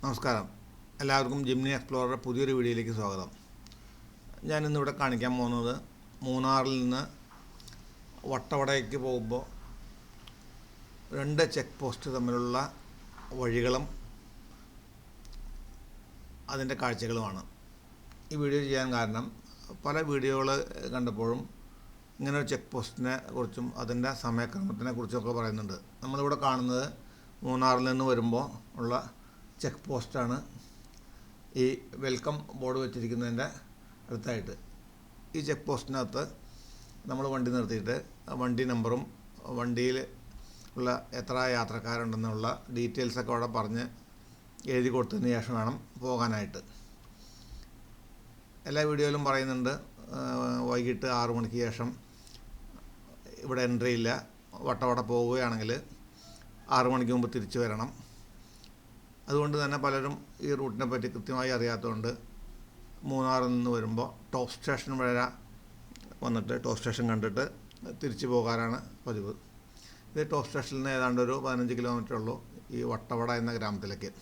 നമസ്കാരം. എല്ലാവർക്കും Jimny explorer പുതിയൊരു വീഡിയോയിലേക്ക് സ്വാഗതം. ഞാനിന്നിവിടെ കാണിക്കാൻ പോകുന്നത് മൂന്നാറിൽ നിന്ന് വട്ടവടയ്ക്ക് പോകുമ്പോൾ രണ്ട് ചെക്ക് പോസ്റ്റ് തമ്മിലുള്ള വഴികളും അതിൻ്റെ കാഴ്ചകളുമാണ്. ഈ വീഡിയോ ചെയ്യാൻ കാരണം പല വീഡിയോകൾ കണ്ടപ്പോഴും ഇങ്ങനെ ഒരു ചെക്ക് പോസ്റ്റിനെ കുറിച്ചും അതിൻ്റെ സമയക്രമത്തിനെ കുറിച്ചൊക്കെ പറയുന്നുണ്ട്. നമ്മളിവിടെ കാണുന്നത് മൂന്നാറിൽ നിന്ന് വരുമ്പോൾ ഉള്ള ചെക്ക് പോസ്റ്റാണ്. ഈ വെൽക്കം ബോർഡ് വെച്ചിരിക്കുന്നതിൻ്റെ അടുത്തായിട്ട് ഈ ചെക്ക് പോസ്റ്റിനകത്ത് നമ്മൾ വണ്ടി നിർത്തിയിട്ട് വണ്ടി നമ്പറും വണ്ടിയിൽ ഉള്ള എത്ര യാത്രക്കാരുണ്ടെന്നുള്ള ഡീറ്റെയിൽസൊക്കെ അവിടെ പറഞ്ഞ് എഴുതി കൊടുത്തതിന് ശേഷം വേണം പോകാനായിട്ട്. എല്ലാ വീഡിയോയിലും പറയുന്നുണ്ട് വൈകിട്ട് 6 മണിക്ക് ശേഷം ഇവിടെ എൻട്രി ഇല്ല. വട്ടവട പോവുകയാണെങ്കിൽ 6 മണിക്ക് മുമ്പ് തിരിച്ചു വരണം. അതുകൊണ്ട് തന്നെ പലരും ഈ റൂട്ടിനെ പറ്റി കൃത്യമായി അറിയാത്തതുകൊണ്ട് മൂന്നാറിൽ നിന്ന് വരുമ്പോൾ ടോപ്പ് സ്റ്റേഷൻ വരെ വന്നിട്ട് ടോപ്പ് സ്റ്റേഷൻ കണ്ടിട്ട് തിരിച്ചു പോകാനാണ് പതിവ്. ഇത് ടോപ്പ് സ്റ്റേഷനിൽ നിന്ന് ഏതാണ്ട് ഒരു 15 കിലോമീറ്റർ ഉള്ളൂ ഈ വട്ടവട എന്ന ഗ്രാമത്തിലേക്ക്.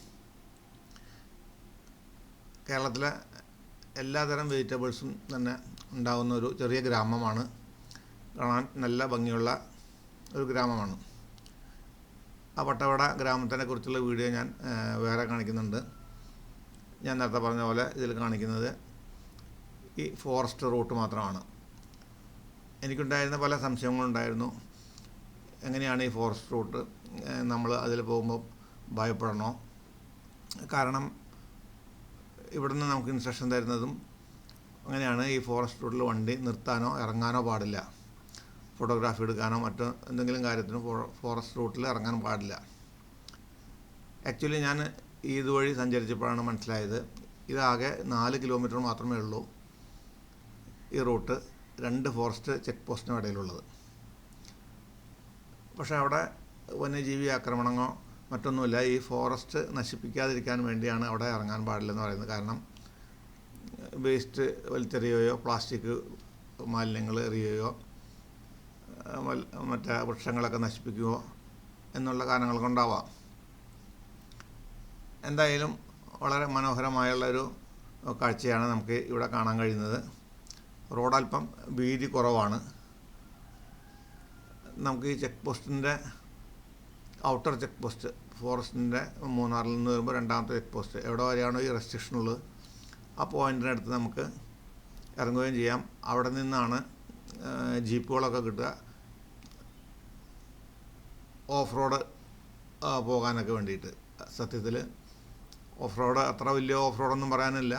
കേരളത്തിലെ എല്ലാതരം വെജിറ്റബിൾസും തന്നെ ഉണ്ടാകുന്ന ഒരു ചെറിയ ഗ്രാമമാണ്. കാണാൻ നല്ല ഭംഗിയുള്ള ഒരു ഗ്രാമമാണ്. ആ വട്ടവട ഗ്രാമത്തിനെ കുറിച്ചുള്ള വീഡിയോ ഞാൻ വേറെ കാണിക്കുന്നുണ്ട്. ഞാൻ നേരത്തെ പറഞ്ഞ പോലെ ഇതിൽ കാണിക്കുന്നത് ഈ ഫോറസ്റ്റ് റൂട്ട് മാത്രമാണ്. എനിക്കുണ്ടായിരുന്ന പല സംശയങ്ങളുണ്ടായിരുന്നു. എങ്ങനെയാണ് ഈ ഫോറസ്റ്റ് റൂട്ട്, നമ്മൾ അതിൽ പോകുമ്പോൾ ഭയപ്പെടണോ? കാരണം ഇവിടുന്ന് നമുക്ക് ഇൻസ്ട്രക്ഷൻ തരുന്നതും അങ്ങനെയാണ്. ഈ ഫോറസ്റ്റ് റൂട്ടിൽ വണ്ടി നിർത്താനോ ഇറങ്ങാനോ പാടില്ല. ഫോട്ടോഗ്രാഫി എടുക്കാനോ മറ്റോ എന്തെങ്കിലും കാര്യത്തിനും ഫോറസ്റ്റ് റൂട്ടിൽ ഇറങ്ങാൻ പാടില്ല. ആക്ച്വലി ഞാൻ ഇതുവഴി സഞ്ചരിച്ചപ്പോഴാണ് മനസ്സിലായത് ഇതാകെ 4 കിലോമീറ്റർ മാത്രമേ ഉള്ളൂ ഈ റൂട്ട് 2 ഫോറസ്റ്റ് ചെക്ക് പോസ്റ്റിനും ഇടയിലുള്ളത്. പക്ഷേ അവിടെ വന്യജീവി ആക്രമണമോ മറ്റൊന്നുമില്ല. ഈ ഫോറസ്റ്റ് നശിപ്പിക്കാതിരിക്കാൻ വേണ്ടിയാണ് അവിടെ ഇറങ്ങാൻ പാടില്ലെന്ന് പറയുന്നത്. കാരണം വേസ്റ്റ് വലിച്ചെറിയുകയോ പ്ലാസ്റ്റിക് മാലിന്യങ്ങൾ എറിയുകയോ മറ്റേ വൃക്ഷങ്ങളൊക്കെ നശിപ്പിക്കുകയോ എന്നുള്ള കാരണങ്ങൾ കൊണ്ടാവാം. എന്തായാലും വളരെ മനോഹരമായുള്ളൊരു കാഴ്ചയാണ് നമുക്ക് ഇവിടെ കാണാൻ കഴിയുന്നത്. റോഡ് അല്പം വീതി കുറവാണ്. നമുക്ക് ഈ ചെക്ക് പോസ്റ്റിൻ്റെ ഔട്ടർ ചെക്ക് പോസ്റ്റ് ഫോറസ്റ്റിൻ്റെ മൂന്നാറിൽ നിന്ന് വരുമ്പോൾ രണ്ടാമത്തെ ചെക്ക് പോസ്റ്റ് എവിടെ വരെയാണോ ഈ റെസ്ട്രിക്ഷൻ ഉള്ളത് ആ പോയിൻറ്റിനടുത്ത് നമുക്ക് ഇറങ്ങുകയും ചെയ്യാം. അവിടെ നിന്നാണ് ജീപ്പുകളൊക്കെ കിട്ടുക ഓഫ് റോഡ് പോകാനൊക്കെ വേണ്ടിയിട്ട്. സത്യത്തിൽ ഓഫ് റോഡ് അത്ര വലിയ ഓഫ് റോഡൊന്നും പറയാനില്ല.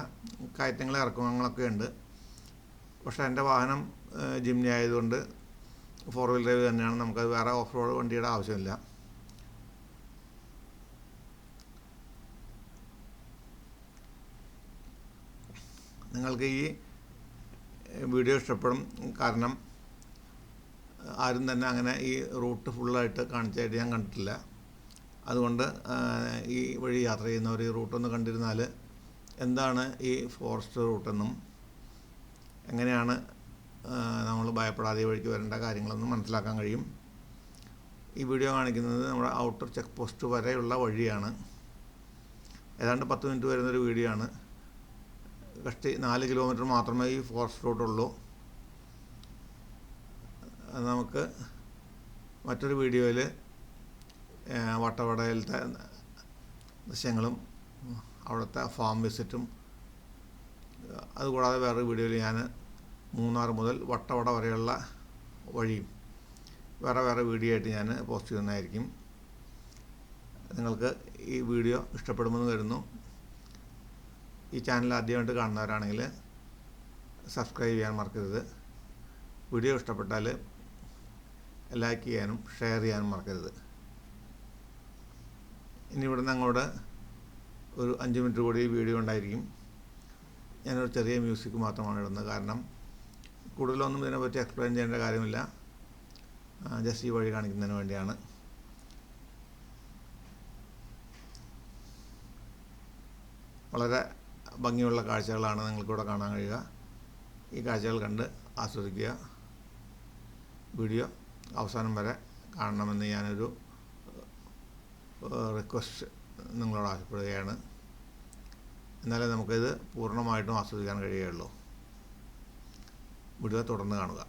കയറ്റങ്ങൾ ഇറക്കങ്ങളൊക്കെ ഉണ്ട്. പക്ഷേ എൻ്റെ വാഹനം ജിംനി ആയതുകൊണ്ട് 4 വീൽ ഡ്രൈവ് തന്നെയാണ്. നമുക്കത് വേറെ ഓഫ് റോഡ് വണ്ടിയുടെ ആവശ്യമില്ല. നിങ്ങൾക്ക് ഈ വീഡിയോ ഇഷ്ടപ്പെടും. കാരണം ആരും തന്നെ അങ്ങനെ ഈ റൂട്ട് ഫുള്ളായിട്ട് കാണിച്ചായിട്ട് ഞാൻ കണ്ടിട്ടില്ല. അതുകൊണ്ട് ഈ വഴി യാത്ര ചെയ്യുന്നവർ ഈ റൂട്ടൊന്ന് കണ്ടിരുന്നാൽ എന്താണ് ഈ ഫോറസ്റ്റ് റൂട്ടെന്നും എങ്ങനെയാണ് നമ്മൾ ഭയപ്പെടാതെ വഴിക്ക് വരേണ്ട കാര്യങ്ങളൊന്നും മനസ്സിലാക്കാൻ കഴിയും. ഈ വീഡിയോ കാണിക്കുന്നത് നമ്മുടെ ഔട്ടർ ചെക്ക് പോസ്റ്റ് വരെയുള്ള വഴിയാണ്. ഏതാണ്ട് 10 മിനിറ്റ് വരുന്നൊരു വീഡിയോ ആണ്. കഷ്ടി 4 കിലോമീറ്റർ മാത്രമേ ഈ ഫോറസ്റ്റ് റൂട്ടുള്ളൂ. നമുക്ക് മറ്റൊരു വീഡിയോയിൽ വട്ടവടയിലത്തെ ദൃശ്യങ്ങളും അവിടുത്തെ ഫാം വിസിറ്റും അതുകൂടാതെ വേറൊരു വീഡിയോയിൽ ഞാൻ മൂന്നാർ മുതൽ വട്ടവട വരെയുള്ള വഴിയും വേറെ വീഡിയോ ആയിട്ട് ഞാൻ പോസ്റ്റ് ചെയ്യുന്നതായിരിക്കും. നിങ്ങൾക്ക് ഈ വീഡിയോ ഇഷ്ടപ്പെടുമെന്ന് കരുതുന്നു. ഈ ചാനൽ ആദ്യമായിട്ട് കാണുന്നവരാണെങ്കിൽ സബ്സ്ക്രൈബ് ചെയ്യാൻ മറക്കരുത്. വീഡിയോ ഇഷ്ടപ്പെട്ടാൽ ലൈക്ക് ചെയ്യാനും ഷെയർ ചെയ്യാനും മറക്കരുത്. ഇനി ഇവിടുന്ന് അങ്ങോട്ട് ഒരു 5 മിനിറ്റ് കൂടി വീഡിയോ ഉണ്ടായിരിക്കും. ഞാനൊരു ചെറിയ മ്യൂസിക് മാത്രമാണ് ഇടുന്നത്. കാരണം കൂടുതലൊന്നും ഇതിനെപ്പറ്റി എക്സ്പ്ലെയിൻ ചെയ്യേണ്ട കാര്യമില്ല. ജസ്റ്റ് ഈ വഴി കാണിക്കുന്നതിന് വേണ്ടിയാണ്. വളരെ ഭംഗിയുള്ള കാഴ്ചകളാണ് നിങ്ങൾക്കിവിടെ കാണാൻ കഴിയുക. ഈ കാഴ്ചകൾ കണ്ട് ആസ്വദിക്കുക. വീഡിയോ അവസാനം വരെ കാണണമെന്ന് ഞാനൊരു റിക്വസ്റ്റ് നിങ്ങളോട് ആവശ്യപ്പെടുകയാണ്. എന്നാലേ നമുക്കിത് പൂർണ്ണമായിട്ടും ആസ്വദിക്കാൻ കഴിയുകയുള്ളൂ. വീഡിയോ തുടർന്ന് കാണുക.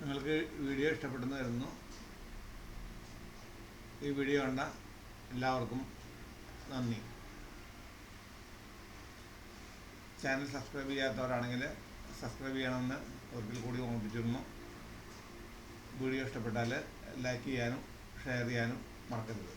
നിങ്ങൾക്ക് വീഡിയോ ഇഷ്ടപ്പെടുന്നു വരുന്നു. ഈ വീഡിയോ കണ്ട എല്ലാവർക്കും നന്ദി. ചാനൽ സബ്സ്ക്രൈബ് ചെയ്യാത്തവരാണെങ്കിൽ സബ്സ്ക്രൈബ് ചെയ്യണമെന്ന് ഒരിക്കൽ കൂടി ഓർമ്മിപ്പിച്ചിരുന്നു. വീഡിയോ ഇഷ്ടപ്പെട്ടാൽ ലൈക്ക് ചെയ്യാനും ഷെയർ ചെയ്യാനും മറക്കരുത്.